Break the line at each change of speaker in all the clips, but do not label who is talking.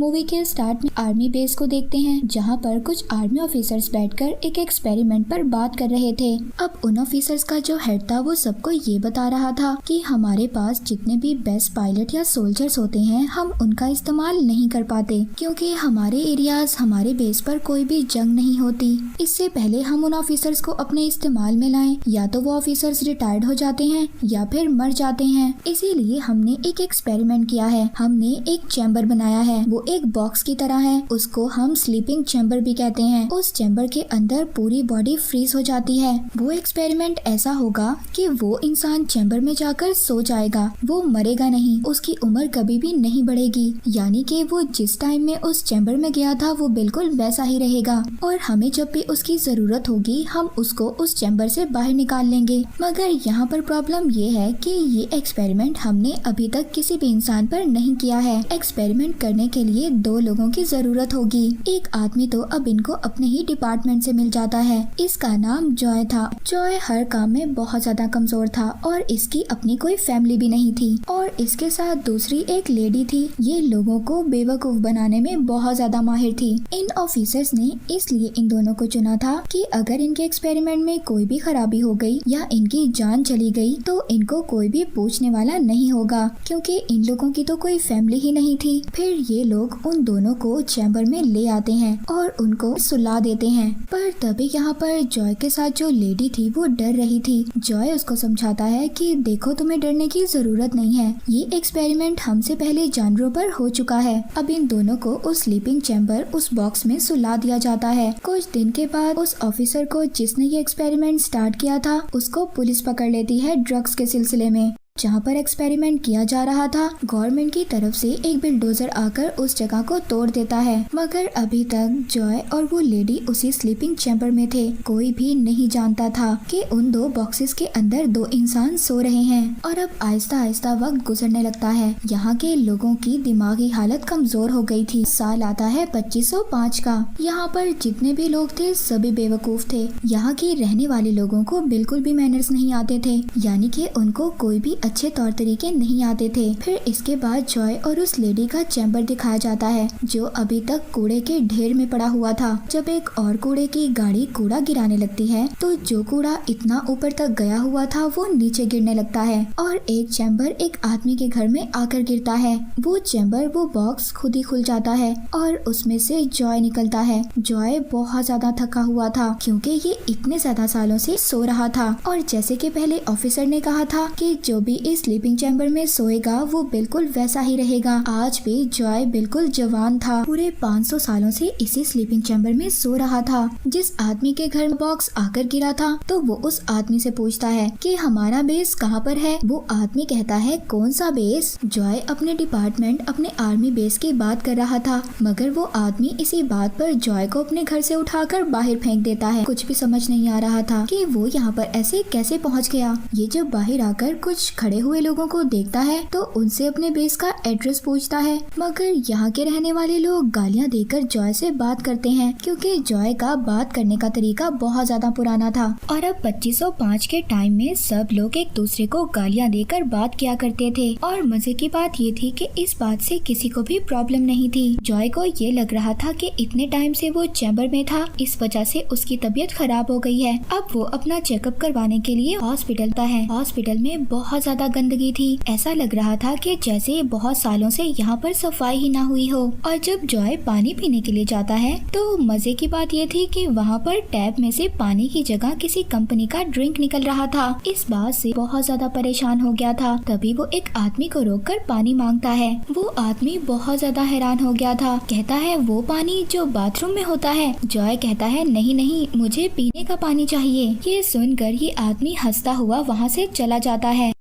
Movie के start में army base को देखते हैं, जहां पर कुछ आर्मी ऑफिसर्स बैठकर एक एक्सपेरिमेंट पर बात कर रहे थे। अब उन ऑफिसर्स का जो हेड था वो सबको ये बता रहा था कि हमारे पास जितने भी बेस्ट पायलट या सोल्जर्स होते हैं हम उनका इस्तेमाल नहीं कर पाते, क्योंकि हमारे एरियाज हमारे बेस पर कोई भी जंग नहीं होती। इससे पहले हम उन ऑफिसर्स को अपने इस्तेमाल में लाएं, या तो वो ऑफिसर्स रिटायर्ड हो जाते हैं या फिर मर जाते हैं। इसीलिए हमने एक एक्सपेरिमेंट किया है। हमने एक चैम्बर बनाया है, वो एक बॉक्स की तरह है, उसको हम स्लीपिंग चैम्बर भी कहते हैं। उस चैम्बर के अंदर पूरी बॉडी फ्रीज हो जाती है। वो एक्सपेरिमेंट ऐसा होगा कि वो इंसान चैम्बर में जाकर सो जाएगा, वो मरेगा नहीं, उसकी उम्र कभी भी नहीं बढ़ेगी, यानी कि वो जिस टाइम में उस चैम्बर में गया था वो बिल्कुल वैसा ही रहेगा, और हमें जब भी उसकी जरूरत होगी हम उसको उस चैम्बर से बाहर निकाल लेंगे। मगर यहाँ पर प्रॉब्लम ये है कि ये एक्सपेरिमेंट हमने अभी तक किसी भी इंसान पर नहीं किया है। एक्सपेरिमेंट करने के लिए 2 लोगों की जरूरत होगी। एक आदमी तो अब इनको अपने ही डिपार्टमेंट से मिल जाता है। इसका नाम जॉय था। जॉय हर काम में बहुत ज्यादा कमजोर था और इसकी अपनी कोई फैमिली भी नहीं थी, और इसके साथ दूसरी एक लेडी थी। ये लोगों को बेवकूफ बनाने में बहुत ज्यादा माहिर थी। इन ऑफिसर्स ने इसलिए इन दोनों को चुना था कि अगर इनके एक्सपेरिमेंट में कोई भी खराबी हो गई या इनकी जान चली गई तो इनको कोई भी पूछने वाला नहीं होगा, क्योंकि इन लोगों की तो कोई फैमिली ही नहीं थी। फिर ये लोग उन दोनों को चैम्बर में ले आते हैं और उनको सुला देते हैं। पर तभी यहाँ पर जॉय के साथ जो लेडी थी वो डर रही थी। जॉय उसको समझाता है कि देखो तुम्हें डरने की जरूरत नहीं है, ये एक्सपेरिमेंट हमसे पहले जानवरों पर हो चुका है। अब इन दोनों को उस स्लीपिंग चैम्बर उस बॉक्स में सुला दिया जाता है। कुछ दिन के बाद उस ऑफिसर को जिसने ये एक्सपेरिमेंट स्टार्ट किया था उसको पुलिस पकड़ लेती है ड्रग्स के सिलसिले में। जहाँ पर एक्सपेरिमेंट किया जा रहा था गवर्नमेंट की तरफ से एक बिल्डोजर आकर उस जगह को तोड़ देता है, मगर अभी तक जॉय और वो लेडी उसी स्लीपिंग चैम्बर में थे। कोई भी नहीं जानता था कि उन 2 बॉक्सेस के अंदर 2 इंसान सो रहे हैं। और अब आहिस्ता आहिस्ता वक्त गुजरने लगता है। यहाँ के लोगों की दिमागी हालत कमजोर हो गई थी। साल आता है 2505 का। यहाँ पर जितने भी लोग थे सभी बेवकूफ थे। यहाँ के रहने वाले लोगों को बिल्कुल भी मैनर्स नहीं आते थे, यानी कि उनको कोई भी अच्छे तौर तरीके नहीं आते थे। फिर इसके बाद जॉय और उस लेडी का चैम्बर दिखाया जाता है जो अभी तक कूड़े के ढेर में पड़ा हुआ था। जब एक और कूड़े की गाड़ी कूड़ा गिराने लगती है तो जो कूड़ा इतना ऊपर तक गया हुआ था वो नीचे गिरने लगता है और एक चैम्बर एक आदमी के घर में आकर गिरता है। वो चैम्बर वो बॉक्स खुद ही खुल जाता है और उसमें से जॉय निकलता है। जॉय बहुत ज्यादा थका हुआ था क्योंकि ये इतने ज्यादा सालों से सो रहा था, और जैसे कि पहले ऑफिसर ने कहा था कि जो भी इस स्लीपिंग चैम्बर में सोएगा वो बिल्कुल वैसा ही रहेगा। आज भी जॉय बिल्कुल जवान था। पूरे 500 सालों से इसी स्लीपिंग चैम्बर में सो रहा था। जिस आदमी के घर बॉक्स आकर गिरा था तो वो उस आदमी से पूछता है कि हमारा बेस कहाँ पर है। वो आदमी कहता है कौन सा बेस। जॉय अपने डिपार्टमेंट अपने आर्मी बेस की बात कर रहा था, मगर वो आदमी इसी बात पर जॉय को अपने घर से उठाकर बाहर फेंक देता है। कुछ भी समझ नहीं आ रहा था कि वो यहाँ पर ऐसे कैसे पहुँच गया। ये जब बाहर आकर कुछ खड़े हुए लोगों को देखता है तो उनसे अपने बेस का एड्रेस पूछता है, मगर यहाँ के रहने वाले लोग गालियाँ देकर जॉय से बात करते हैं क्योंकि जॉय का बात करने का तरीका बहुत ज्यादा पुराना था। और अब 2505 के टाइम में सब लोग एक दूसरे को गालियाँ देकर बात किया करते थे, और मजे की बात ये थी कि इस बात से किसी को भी प्रॉब्लम नहीं थी। जॉय को ये लग रहा था कि इतने टाइम से वो चैम्बर में था, इस वजह से उसकी तबीयत खराब हो गई है। अब वो अपना चेकअप करवाने के लिए हॉस्पिटल था है। हॉस्पिटल में बहुत ज्यादा गंदगी थी। ऐसा लग रहा था कि जैसे बहुत सालों से यहाँ पर सफाई ही ना हुई हो। और जब जॉय पानी पीने के लिए जाता है तो मजे की बात ये थी कि वहाँ पर टैप में से पानी की जगह किसी कंपनी का ड्रिंक निकल रहा था। इस बात से बहुत ज्यादा परेशान हो गया था। तभी वो एक आदमी को रोककर पानी मांगता है। वो आदमी बहुत ज्यादा हैरान हो गया था। कहता है वो पानी जो बाथरूम में होता है। जॉय कहता है नहीं नहीं, मुझे पीने का पानी चाहिए। ये सुनकर ये आदमी हंसता हुआ वहाँ से चला जाता है।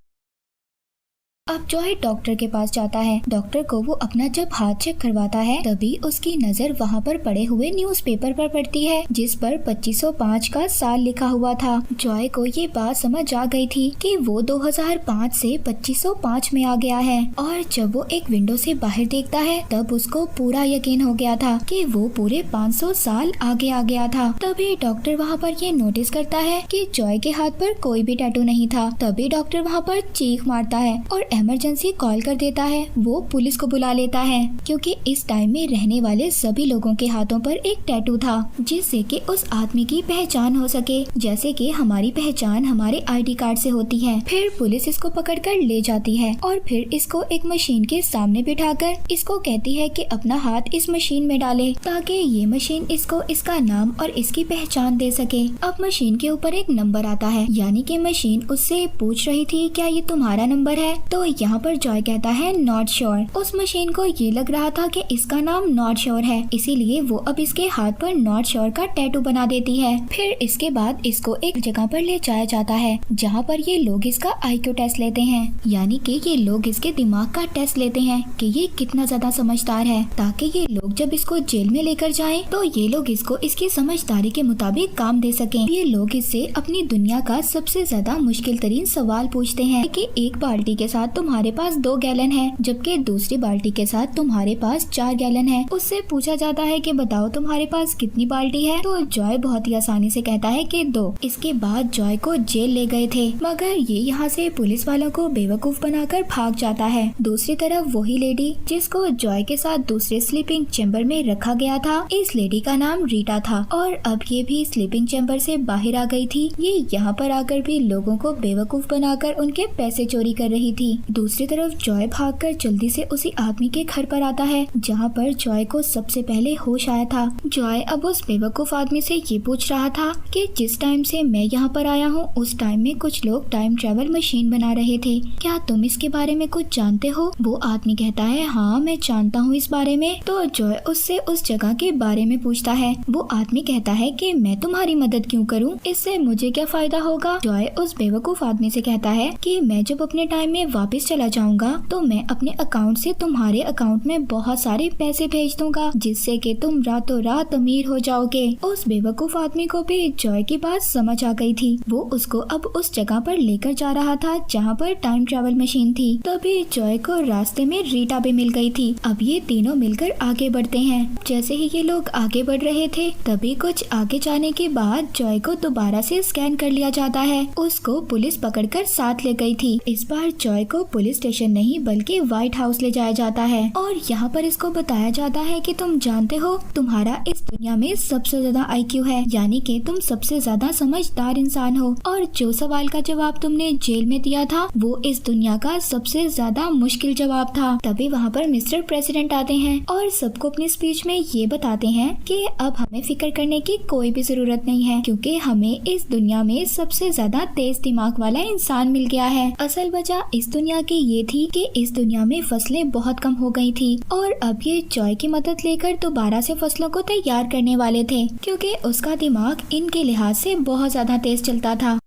अब जॉय डॉक्टर के पास जाता है। डॉक्टर को वो अपना जब हाथ चेक करवाता है तभी उसकी नजर वहाँ पर पड़े हुए न्यूज़पेपर पर पड़ती है जिस पर 2505 का साल लिखा हुआ था। जॉय को ये बात समझ आ गई थी कि वो 2005 से 2505 में आ गया है, और जब वो एक विंडो से बाहर देखता है तब उसको पूरा यकीन हो गया था कि वो पूरे 500 साल आगे आ गया था। तभी डॉक्टर वहाँ पर ये नोटिस करता है कि जॉय के हाथ पर कोई भी टैटू नहीं था। तभी डॉक्टर वहाँ पर चीख मारता है और इमरजेंसी कॉल कर देता है। वो पुलिस को बुला लेता है क्योंकि इस टाइम में रहने वाले सभी लोगों के हाथों पर एक टैटू था जिससे कि उस आदमी की पहचान हो सके, जैसे कि हमारी पहचान हमारे आईडी कार्ड से होती है। फिर पुलिस इसको पकड़कर ले जाती है और फिर इसको एक मशीन के सामने बिठाकर इसको कहती है कि अपना हाथ इस मशीन में डाले ताकि ये मशीन इसको इसका नाम और इसकी पहचान दे सके। अब मशीन के ऊपर एक नंबर आता है, यानी कि मशीन उससे पूछ रही थी क्या ये तुम्हारा नंबर है। तो यहाँ पर जॉय कहता है नॉट श्योर। उस मशीन को ये लग रहा था कि इसका नाम नॉट श्योर है, इसीलिए वो अब इसके हाथ पर नॉट श्योर का टैटू बना देती है। फिर इसके बाद इसको एक जगह पर ले जाया जाता है जहाँ पर ये लोग इसका IQ टेस्ट लेते हैं, यानी कि ये लोग इसके दिमाग का टेस्ट लेते हैं कि ये कितना ज्यादा समझदार है, ताकि ये लोग जब इसको जेल में लेकर जाएं तो ये लोग इसको इसकी समझदारी के मुताबिक काम दे सकें। ये लोग इससे अपनी दुनिया का सबसे ज्यादा मुश्किल तरीन सवाल पूछते हैं कि एक बाल्टी के साथ तुम्हारे पास 2 गैलन है, जबकि दूसरी बाल्टी के साथ तुम्हारे पास 4 गैलन है। उससे पूछा जाता है कि बताओ तुम्हारे पास कितनी बाल्टी है, तो जॉय बहुत ही आसानी से कहता है कि 2। इसके बाद जॉय को जेल ले गए थे, मगर ये यहाँ से पुलिस वालों को बेवकूफ बनाकर भाग जाता है। दूसरी तरफ वही लेडी जिसको जॉय के साथ दूसरे स्लीपिंग चैम्बर में रखा गया था, इस लेडी का नाम रीटा था और अब ये भी स्लीपिंग चैम्बर से बाहर आ गई थी। ये यहाँ पर आकर भी लोगों को बेवकूफ बनाकर उनके पैसे चोरी कर रही थी। दूसरी तरफ जॉय भागकर जल्दी से उसी आदमी के घर पर आता है जहाँ पर जॉय को सबसे पहले होश आया था। जॉय अब उस बेवकूफ आदमी से ये पूछ रहा था कि जिस टाइम से मैं यहाँ पर आया हूँ उस टाइम में कुछ लोग टाइम ट्रेवल मशीन बना रहे थे, क्या तुम इसके बारे में कुछ जानते हो। वो आदमी कहता है हाँ मैं जानता हूँ इस बारे में। तो जॉय उससे उस जगह के बारे में पूछता है। वो आदमी कहता है कि मैं तुम्हारी मदद क्यों करूँ, इससे मुझे क्या फायदा होगा। जॉय उस बेवकूफ आदमी से कहता है कि मैं जब अपने टाइम में वापस चला जाऊंगा तो मैं अपने अकाउंट से तुम्हारे अकाउंट में बहुत सारे पैसे भेज दूंगा जिससे कि तुम रातों रात अमीर हो जाओगे। उस बेवकूफ आदमी को भी जॉय की बात समझ आ गई थी। वो उसको अब उस जगह पर लेकर जा रहा था जहाँ पर टाइम ट्रेवल मशीन थी। तभी जॉय को रास्ते में रीटा भी मिल गई थी। अब ये तीनों मिलकर आगे बढ़ते हैं। जैसे ही ये लोग आगे बढ़ रहे थे तभी कुछ आगे जाने के बाद जॉय को दोबारा से स्कैन कर लिया जाता है। उसको पुलिस पकड़कर साथ ले गई थी। इस बार जॉय को पुलिस स्टेशन नहीं बल्कि व्हाइट हाउस ले जाया जाता है और यहाँ पर इसको बताया जाता है कि तुम जानते हो तुम्हारा इस दुनिया में सबसे ज्यादा IQ है, यानी कि तुम सबसे ज्यादा समझदार इंसान हो और जो सवाल का जवाब तुमने जेल में दिया था वो इस दुनिया का सबसे ज्यादा मुश्किल जवाब था। तभी वहाँ पर मिस्टर प्रेसिडेंट आते हैं और सबको अपनी स्पीच में ये बताते हैं कि अब हमें फिक्र करने की कोई भी जरूरत नहीं है क्योंकि हमें इस दुनिया में सबसे ज्यादा तेज दिमाग वाला इंसान मिल गया है। असल वजह इस दुनिया की ये थी कि इस दुनिया में फसलें बहुत कम हो गई थी और अब ये जॉय की मदद लेकर दोबारा से फसलों को तैयार करने वाले थे क्योंकि उसका दिमाग इनके लिहाज से बहुत ज्यादा तेज चलता था।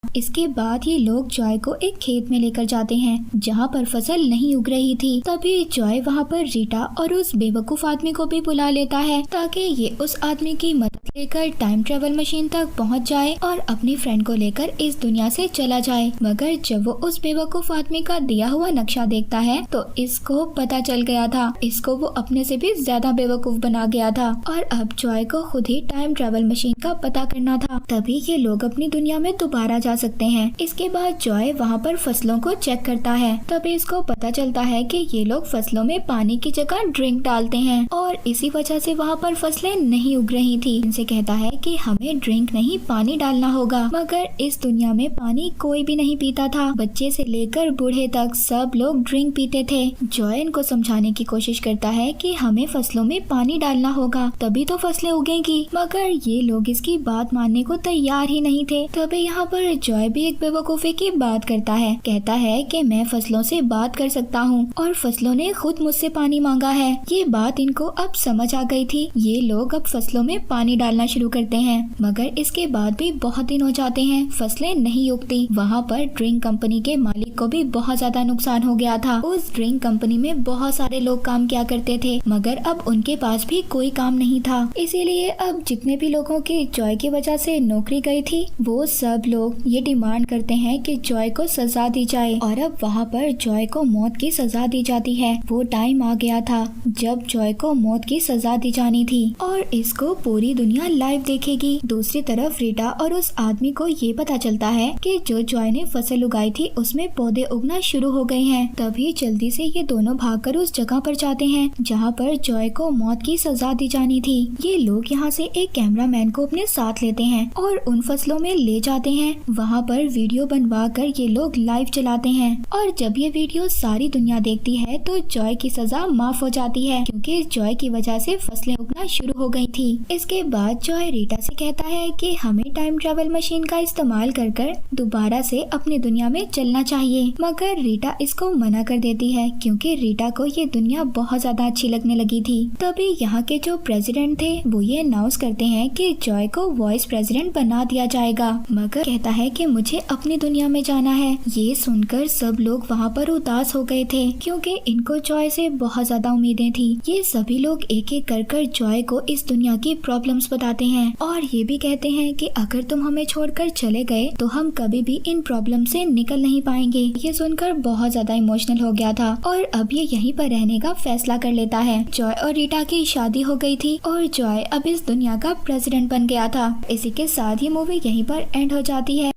इसके बाद ये लोग जॉय को एक खेत में लेकर जाते हैं जहाँ पर फसल नहीं उग रही थी। तभी जॉय वहाँ पर रीटा और उस बेवकूफ आदमी को भी बुला लेता है ताकि ये उस आदमी की मदद लेकर टाइम ट्रेवल मशीन तक पहुँच जाए और अपनी फ्रेंड को लेकर इस दुनिया से चला जाए। मगर जब वो उस बेवकूफ आदमी का दिया हुआ नक्शा देखता है तो इसको पता चल गया था, इसको वो अपने से भी ज्यादा बेवकूफ बना गया था और अब जॉय को खुद ही टाइम ट्रेवल मशीन का पता करना था। तभी ये लोग अपनी दुनिया में दोबारा जा सकते हैं। इसके बाद जॉय वहाँ पर फसलों को चेक करता है। तभी इसको पता चलता है कि ये लोग फसलों में पानी की जगह ड्रिंक डालते हैं और इसी वजह से वहाँ पर फसलें नहीं उग रही थी। इनसे कहता है कि हमें ड्रिंक नहीं पानी डालना होगा, मगर इस दुनिया में पानी कोई भी नहीं पीता था। बच्चे से लेकर बूढ़े तक सब लोग ड्रिंक पीते थे। जॉय इनको समझाने की कोशिश करता है कि हमें फसलों में पानी डालना होगा तभी तो फसलें उगेंगी, मगर ये लोग इसकी बात मानने को तैयार ही नहीं थे। तभी यहाँ पर जॉय भी एक बेवकूफी की बात करता है। कहता है कि मैं फसलों से बात कर सकता हूँ और फसलों ने खुद मुझसे पानी मांगा है। ये बात इनको अब समझ आ गई थी। ये लोग अब फसलों में पानी डालना शुरू करते हैं, मगर इसके बाद भी बहुत दिन हो जाते हैं, फसलें नहीं उगती। वहाँ पर ड्रिंक कंपनी के मालिक को भी बहुत ज्यादा नुकसान हो गया था। उस ड्रिंक कंपनी में बहुत सारे लोग काम किया करते थे, मगर अब उनके पास भी कोई काम नहीं था। इसीलिए अब जितने भी लोगों की जॉय की वजह से नौकरी गई थी वो सब लोग ये ये डिमांड करते हैं कि जॉय को सजा दी जाए और अब वहाँ पर जॉय को मौत की सजा दी जाती है। वो टाइम आ गया था जब जॉय को मौत की सजा दी जानी थी और इसको पूरी दुनिया लाइव देखेगी। दूसरी तरफ रीटा और उस आदमी को ये पता चलता है कि जो जॉय ने फसल उगाई थी उसमें पौधे उगना शुरू हो गए हैं। तभी जल्दी से ये दोनों भागकर उस जगह पर जाते हैं जहाँ पर जॉय को मौत की सजा दी जानी थी। ये लोग यहाँ से एक कैमरामैन को अपने साथ लेते हैं और उन फसलों में ले जाते हैं। वहाँ पर वीडियो बनवा कर ये लोग लाइव चलाते हैं और जब ये वीडियो सारी दुनिया देखती है तो जॉय की सजा माफ हो जाती है क्योंकि जॉय की वजह से फसलें उगना शुरू हो गई थी। इसके बाद जॉय रीटा से कहता है कि हमें टाइम ट्रेवल मशीन का इस्तेमाल कर दोबारा से अपनी दुनिया में चलना चाहिए, मगर रीटा इसको मना कर देती है क्योंकि रीटा को ये दुनिया बहुत ज्यादा अच्छी लगने लगी थी। तभी यहाँ के जो प्रेसिडेंट थे वो ये अनाउंस करते हैं कि जॉय को वाइस प्रेसिडेंट बना दिया जाएगा, मगर कहता है कि मुझे अपनी दुनिया में जाना है। ये सुनकर सब लोग वहाँ पर उदास हो गए थे क्योंकि इनको जॉय से बहुत ज्यादा उम्मीदें थी। ये सभी लोग एक एक कर जॉय को इस दुनिया की प्रॉब्लम्स बताते हैं और ये भी कहते हैं कि अगर तुम हमें छोड़कर चले गए तो हम कभी भी इन प्रॉब्लम से निकल नहीं पाएंगे। ये सुनकर बहुत ज्यादा इमोशनल हो गया था और अब ये यहीं पर रहने का फैसला कर लेता है। जॉय और रीटा की शादी हो गई थी और जॉय अब इस दुनिया का प्रेसिडेंट बन गया था। इसी के साथ ये मूवी यहीं पर एंड हो जाती है।